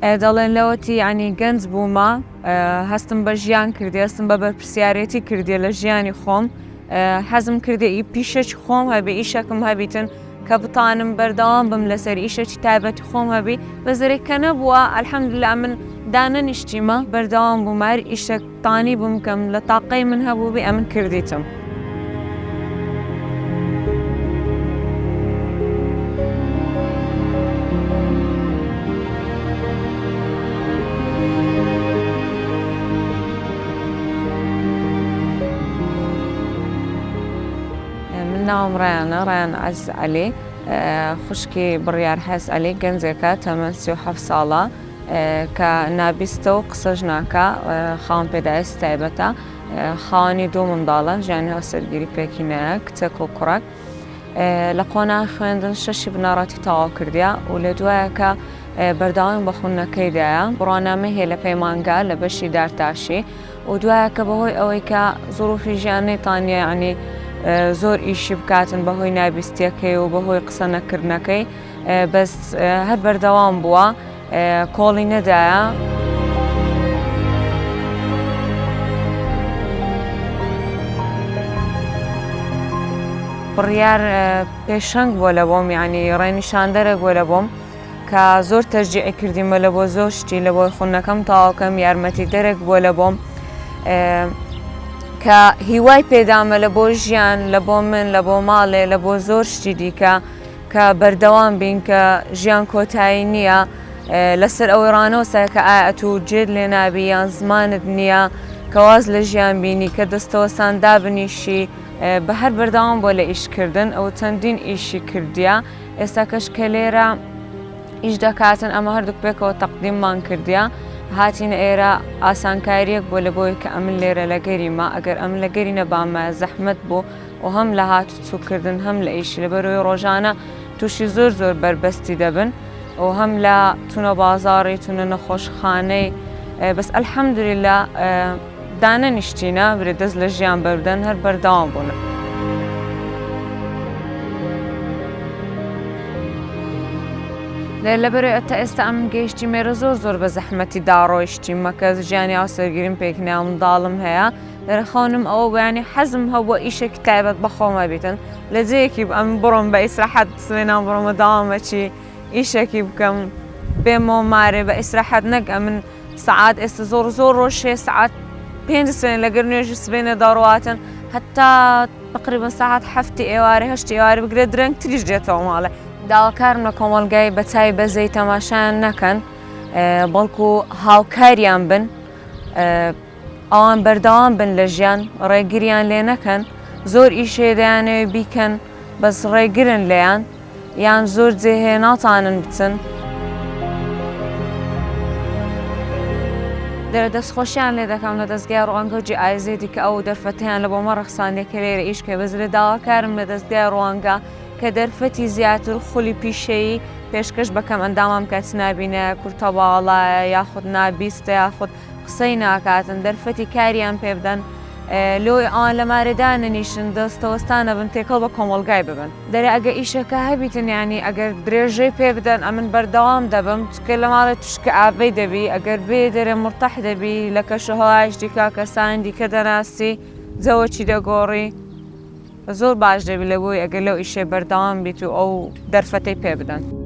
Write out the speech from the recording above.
دەڵێن لەوەتی ینی گەنج بوومە هەستم بە ژیان کردی هەستم بە بەرپرسیارەتی کردی لە ژیانی خۆم حەزم کردی ئی پیشەی خۆم هەبێ ئیشەکەم هەبیتن کە بتانم بەردەوام بم لەسەر ئیشەکی تایبەتی خۆم هەبی بە زەرێککە نەبووە ئەلحەمدوللا من دانەنیشتیمە بەردەوام بوومار ئیشەکتانی بووم کەم لە تاقەی من هەبوو بێ ئەمن کردیتم. ناوم ڕیان عەزیز عەلی خوشکی بڕیار حەز عەلی گەنجێکە تەمەن 37 ساڵە کە نابیستە و قسەش ناکا خاوەن پێداویستی تایبەتە خاوەنی دوو منداڵە ژیانی هاوسەرگیری پێکینەیە کچێک و کوڕێک لە قۆناغی خوێندن 6 بنەڕەتی تەواو کردیە و لە دوایە کە بەردەوام بە خوێندنەکەیدایە بڕوانامە هەیە لە پەیمانگا لە بەشی دارتاشی و دوایە کە بەهۆی ئەوەی کە زوروفی ژیانەی تانیە ینی زۆر ئیشی بکاتن بەهۆی نابیستیەکەی و بەهۆی قسە نەکردنەکەی بەس هەر بەردەوام بووە کۆڵی نەدایە. بڕیار پێشەنگ بووە لە بۆم ینی ڕێنیشاندەرێک بووە لە بۆم کە زۆر تەشجیع کردیمە لە بۆ زۆر شتی لە بۆی خوێندنەکەم تەواوکەم یارمەتیدەرێک بووە لە بۆم کە هیوای پێدامە لە بۆ ژیان لە بۆ من لە بۆ ماڵێ لە بۆ زۆر شتی دیکە کە بەردەوام بین کە ژیان کۆتایی نییە لەسەر ئەوەی ڕانەوەسە کە ئایا ئەتوو جێت لێ نابی یان زمانت نییە کە واز لە ژیان بینی کە دەستەوەسان دابنیشی بە هەر بەردەوام بۆ لە ئیشکردن ئەو چەندین ئیشی کردیە ئێستا کەش کە لێرە ئیش دەکاتن ئەمە هەردووک پێکەوە تەقدیممان کردیە هاتینە ئێرە ئاسانکاریەک بۆ لە بۆی کە ئەمن لێرە لەگەریمە ئەگەر ئەم لەگەری نەبامە زەحمەت بوو و هەم لە هاتوچووکردن هەم لە ئیشی لەبەرەوەی ڕۆژانە تووشی زۆر بربەستی دەبن و هەم لە تونە بازاڕی تونە نەخۆشخانەی بەس ئەلحەمدولیلا دانەنیشتینە برێ دەست لە ژیان بەردەن هەر بەردەوام بوون. لەبەرەوەی ئەتا ئێستا ئەم گەیشتی مێرە زۆر بە زەحمەتی داڕۆیشتیمە کە ژیانی هاوسەرگیریم پێکنیا منداڵم هەیە دەرەخەونم ئەوە بەیانی حەزم هەبووە ئیشێکی تایبەت بەخۆمە بیتن لە جەیەکی ئەم بڕۆم بە ئیسراحەت سوێنان بڕۆمە داوامەچی ئیشێکی بکەم بێمەوە مارێ بە ئیسراحەت نەک ئەمن سەعات ئێستا زۆر ڕۆژێ سەعات 5 سوێن لەگەر نوێژی سبێنە داڕواتن هەتا تقریبا سەعات 7 ئێوارە 8 ئێوارە بگرێت درەنگتریش دێتەوە ماڵێ. داواکارم لە کۆمەڵگای بەچای بەزەی تەماشایان نەکەن بەڵکو هاوکاریان بن ئەوان بەردەوام بن لە ژیان ڕێگریان لێ نەکەن زۆر ئیشێ دەیانەوێ بیکەن بەس ڕێگرن لێیان یان زۆر جێهێ ناتانن بچن دەستخۆشیان لێ دەکەم لە دەستگای ڕوانگە جیئایزێتی کە ئەو دەرفەتیان لە بۆ مە ڕەخسانێکە لێرە ئیشکە بەزرە داواکارم لە دەستگای ڕوانگە کە دەرفەتی زیاتر خولی پیشەیی پێشکەش بەکەم ئەندامام کەس نابینە کورتە باڵایە یاخود نابیستە یاخود قسەی ناکاتن دەرفەتی کاریان پێ بدەن لۆی ئەوان لە مارەدانە نیشن دەستەوەستانە بن تێکەڵ بە کۆمەڵگای ببن دەرێ ئەگە ئیشەکە هەبیتن ینی ئەگەر درێژەی پێ بدەن ئەمن بەردەوام دەبم چکە لە ماڵێت توشکە ئابەی دەبی ئەگەر بێ دەرێ مرتەح دەبی لە کەشەهەوایش دیکا کەسان دیکە دەناسی جەوەچی دەگۆڕی زۆر باش دەبی لە بۆی ئەگەر لەو ئیشێ بەردەوام بیت و ئەو دەرفەتەی پێ بدەن.